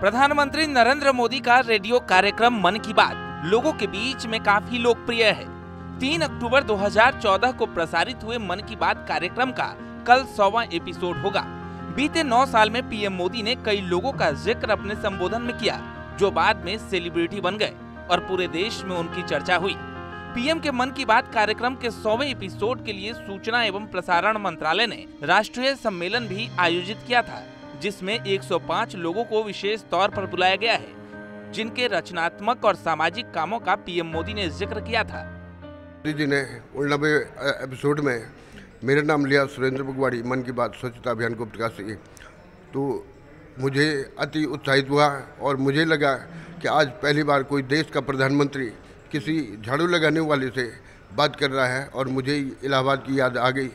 प्रधानमंत्री नरेंद्र मोदी का रेडियो कार्यक्रम मन की बात लोगों के बीच में काफी लोकप्रिय है। 3 अक्टूबर 2014 को प्रसारित हुए मन की बात कार्यक्रम का कल 100वां एपिसोड होगा। बीते 9 साल में पीएम मोदी ने कई लोगों का जिक्र अपने संबोधन में किया, जो बाद में सेलिब्रिटी बन गए और पूरे देश में उनकी चर्चा हुई। पीएम के मन की बात कार्यक्रम के 100वें एपिसोड के लिए सूचना एवं प्रसारण मंत्रालय ने राष्ट्रीय सम्मेलन भी आयोजित किया था, जिसमें 105 लोगों को विशेष तौर पर बुलाया गया है, जिनके रचनात्मक और सामाजिक कामों का पीएम मोदी ने जिक्र किया था। जी ने 90 एपिसोड में मेरा नाम लिया, सुरेंद्र बगवाड़ी, मन की बात स्वच्छता अभियान को प्रकाश किए, तो मुझे अति उत्साहित हुआ और मुझे लगा कि आज पहली बार कोई देश का प्रधानमंत्री किसी झाड़ू लगाने वाले से बात कर रहा है और मुझे इलाहाबाद की याद आ गई,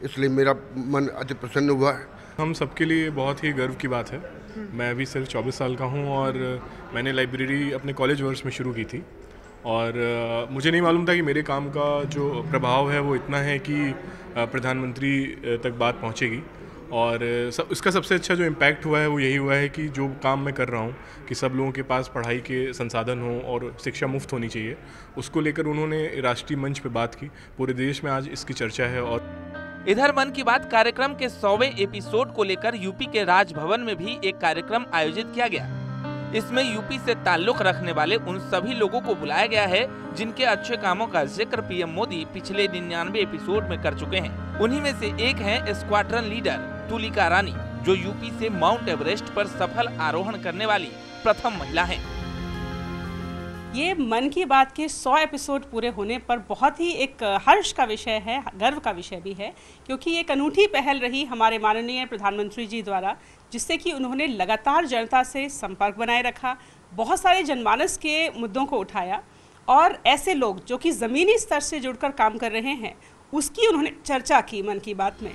इसलिए मेरा मन अति प्रसन्न हुआ। हम सबके लिए बहुत ही गर्व की बात है। मैं अभी सिर्फ 24 साल का हूं और मैंने लाइब्रेरी अपने कॉलेज वर्ष में शुरू की थी और मुझे नहीं मालूम था कि मेरे काम का जो प्रभाव है वो इतना है कि प्रधानमंत्री तक बात पहुंचेगी। और इसका सबसे अच्छा जो इम्पैक्ट हुआ है वो यही हुआ है कि जो काम मैं कर रहा हूँ कि सब लोगों के पास पढ़ाई के संसाधन हों और शिक्षा मुफ्त होनी चाहिए, उसको लेकर उन्होंने राष्ट्रीय मंच पे बात की। पूरे देश में आज इसकी चर्चा है। और इधर मन की बात कार्यक्रम के 100वें एपिसोड को लेकर यूपी के राजभवन में भी एक कार्यक्रम आयोजित किया गया। इसमें यूपी से ताल्लुक रखने वाले उन सभी लोगों को बुलाया गया है जिनके अच्छे कामों का जिक्र पीएम मोदी पिछले 99 एपिसोड में कर चुके हैं। उन्हीं में से एक है स्क्वाड्रन लीडर तुलिका रानी, जो यूपी से माउंट एवरेस्ट पर सफल आरोहण करने वाली प्रथम महिला हैं। ये मन की बात के 100 एपिसोड पूरे होने पर बहुत ही एक हर्ष का विषय है, गर्व का विषय भी है, क्योंकि एक अनूठी पहल रही हमारे माननीय प्रधानमंत्री जी द्वारा, जिससे कि उन्होंने लगातार जनता से संपर्क बनाए रखा, बहुत सारे जनमानस के मुद्दों को उठाया और ऐसे लोग जो कि ज़मीनी स्तर से जुड़कर काम कर रहे हैं उसकी उन्होंने चर्चा की मन की बात में।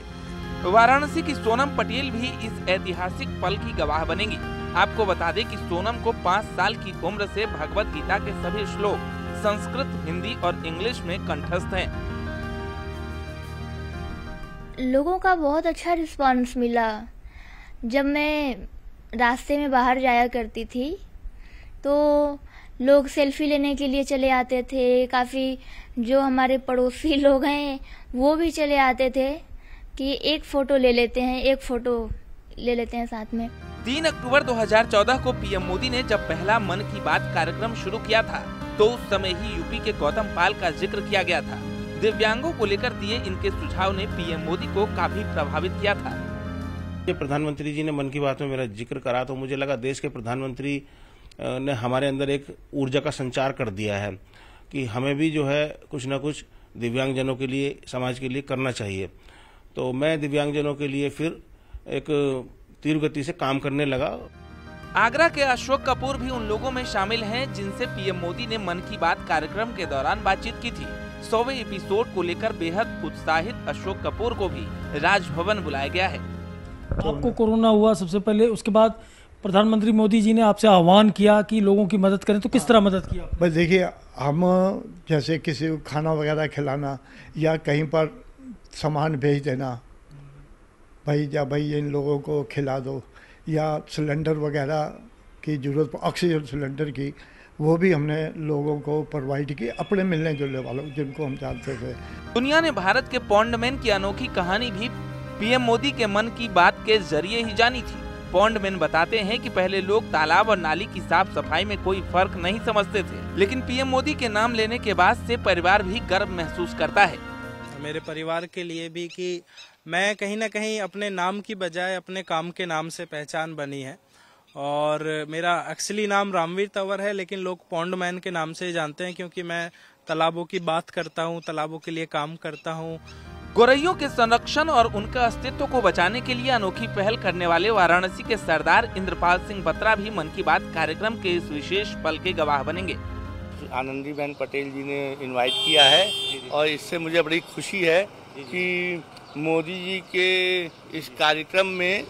वाराणसी की सोनम पटेल भी इस ऐतिहासिक पल की गवाह बनेंगी। आपको बता दें कि सोनम को 5 साल की उम्र से भगवत गीता के सभी श्लोक संस्कृत, हिंदी और इंग्लिश में कंठस्थ हैं। लोगों का बहुत अच्छा रिस्पांस मिला। जब मैं रास्ते में बाहर जाया करती थी तो लोग सेल्फी लेने के लिए चले आते थे। काफ़ी जो हमारे पड़ोसी लोग हैं वो भी चले आते थे कि एक फ़ोटो ले लेते हैं साथ में। 3 अक्टूबर 2014 को पीएम मोदी ने जब पहला मन की बात कार्यक्रम शुरू किया था तो उस समय ही यूपी के गौतम पाल का जिक्र किया गया था। दिव्यांगों को लेकर दिए इनके सुझाव ने पीएम मोदी को काफी प्रभावित किया था। प्रधानमंत्री जी ने मन की बात में मेरा जिक्र करा तो मुझे लगा देश के प्रधानमंत्री ने हमारे अंदर एक ऊर्जा का संचार कर दिया है कि हमें भी जो है कुछ न कुछ दिव्यांगजनों के लिए, समाज के लिए करना चाहिए। तो मैं दिव्यांगजनों के लिए फिर एक तीव्र गति से काम करने लगा। आगरा के अशोक कपूर भी उन लोगों में शामिल हैं जिनसे पीएम मोदी ने मन की बात कार्यक्रम के दौरान बातचीत की थी। 100वें एपिसोड को लेकर बेहद उत्साहित अशोक कपूर को भी राजभवन बुलाया गया है। आपको कोरोना हुआ सबसे पहले, उसके बाद प्रधानमंत्री मोदी जी ने आपसे आह्वान किया कि लोगों की मदद करें, तो किस तरह मदद किया? बस देखिए, हम जैसे किसी को खाना वगैरह खिलाना या कहीं पर सामान भेज देना, भाई इन लोगों को खिला दो, या सिलेंडर वगैरह की ज़रूरत, ऑक्सीजन सिलेंडर की, वो भी हमने लोगों को प्रोवाइड की, अपने मिलने जुलने वालों जिनको हम जानते थे। दुनिया ने भारत के पॉन्डमैन की अनोखी कहानी भी पीएम मोदी के मन की बात के जरिए ही जानी थी। पॉन्डमैन बताते हैं कि पहले लोग तालाब और नाली की साफ सफाई में कोई फर्क नहीं समझते थे, लेकिन पीएम मोदी के नाम लेने के बाद से परिवार भी गर्व महसूस करता है। मेरे परिवार के लिए भी कि मैं कहीं ना कहीं अपने नाम की बजाय अपने काम के नाम से पहचान बनी है। और मेरा एक्चुअली नाम रामवीर तंवर है, लेकिन लोग पॉन्डमैन के नाम से जानते हैं क्योंकि मैं तालाबों की बात करता हूँ, तालाबों के लिए काम करता हूँ। गोरैयों के संरक्षण और उनके अस्तित्व को बचाने के लिए अनोखी पहल करने वाले वाराणसी के सरदार इंद्रपाल सिंह बत्रा भी मन की बात कार्यक्रम के इस विशेष पल के गवाह बनेंगे। आनंदीबेन पटेल जी ने इनवाइट किया है और इससे मुझे बड़ी खुशी है कि मोदी जी के इस कार्यक्रम में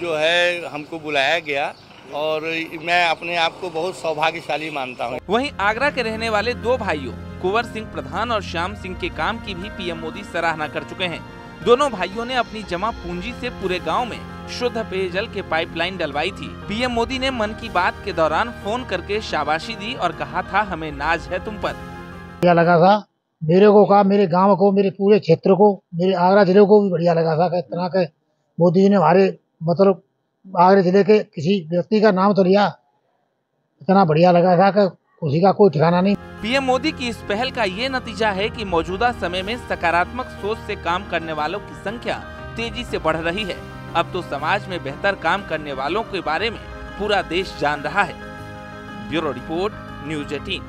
जो है हमको बुलाया गया और मैं अपने आप को बहुत सौभाग्यशाली मानता हूँ। वहीं आगरा के रहने वाले 2 भाइयों कुंवर सिंह प्रधान और श्याम सिंह के काम की भी पीएम मोदी सराहना कर चुके हैं। दोनों भाइयों ने अपनी जमा पूंजी से पूरे गांव में शुद्ध पेयजल के पाइपलाइन डलवाई थी। पीएम मोदी ने मन की बात के दौरान फोन करके शाबाशी दी और कहा था, हमें नाज है तुम पर। बढ़िया लगा था, मेरे को कहा, मेरे गांव को, मेरे पूरे क्षेत्र को, मेरे आगरा जिले को भी बढ़िया लगा था। इस तरह के मोदी जी ने हमारे मतलब आगरा जिले के किसी व्यक्ति का नाम तो लिया, इतना बढ़िया लगा था कि उसी का कोई ठिकाना नहीं। पीएम मोदी की इस पहल का ये नतीजा है कि मौजूदा समय में सकारात्मक सोच से काम करने वालों की संख्या तेजी से बढ़ रही है। अब तो समाज में बेहतर काम करने वालों के बारे में पूरा देश जान रहा है। Bureau report, news 18।